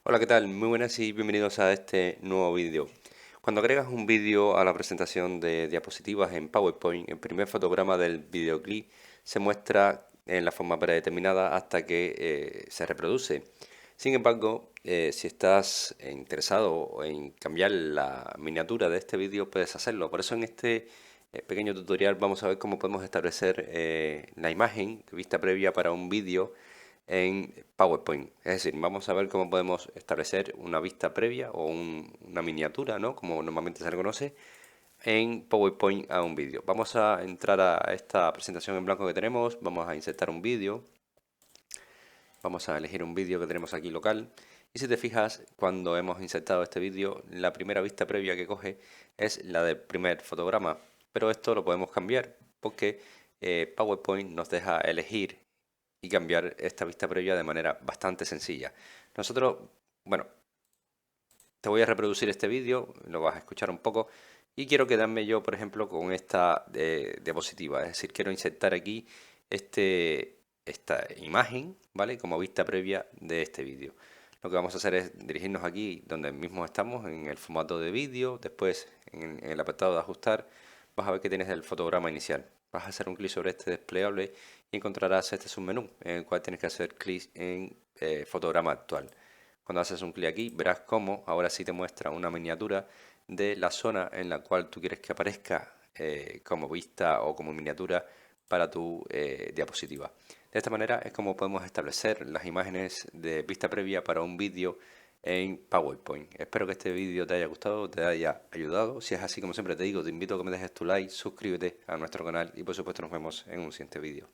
Hola, ¿qué tal? Muy buenas y bienvenidos a este nuevo vídeo. Cuando agregas un vídeo a la presentación de diapositivas en PowerPoint, el primer fotograma del videoclip se muestra en la forma predeterminada hasta que se reproduce. Sin embargo, si estás interesado en cambiar la miniatura de este vídeo, puedes hacerlo. Por eso en este pequeño tutorial vamos a ver cómo podemos establecer la imagen vista previa para un vídeo en PowerPoint. Es decir, vamos a ver cómo podemos establecer una vista previa o una miniatura, ¿no? Como normalmente se le conoce, en PowerPoint a un vídeo. Vamos a entrar a esta presentación en blanco que tenemos, vamos a insertar un vídeo, vamos a elegir un vídeo que tenemos aquí local. Y si te fijas, cuando hemos insertado este vídeo, la primera vista previa que coge es la del primer fotograma. Pero esto lo podemos cambiar porque PowerPoint nos deja elegir y cambiar esta vista previa de manera bastante sencilla. Nosotros, bueno, te voy a reproducir este vídeo, lo vas a escuchar un poco y quiero quedarme yo, por ejemplo, con esta diapositiva. Es decir, quiero insertar aquí esta imagen, ¿vale? Como vista previa de este vídeo. Lo que vamos a hacer es dirigirnos aquí donde mismo estamos, en el formato de vídeo, después en el apartado de ajustar, vas a ver que tienes el fotograma inicial. Vas a hacer un clic sobre este desplegable y encontrarás este submenú en el cual tienes que hacer clic en fotograma actual. Cuando haces un clic aquí, verás cómo ahora sí te muestra una miniatura de la zona en la cual tú quieres que aparezca como vista o como miniatura para tu diapositiva. De esta manera es como podemos establecer las imágenes de vista previa para un vídeo en PowerPoint. Espero que este vídeo te haya gustado, te haya ayudado. Si es así, como siempre te digo, te invito a que me dejes tu like, suscríbete a nuestro canal y por supuesto nos vemos en un siguiente vídeo.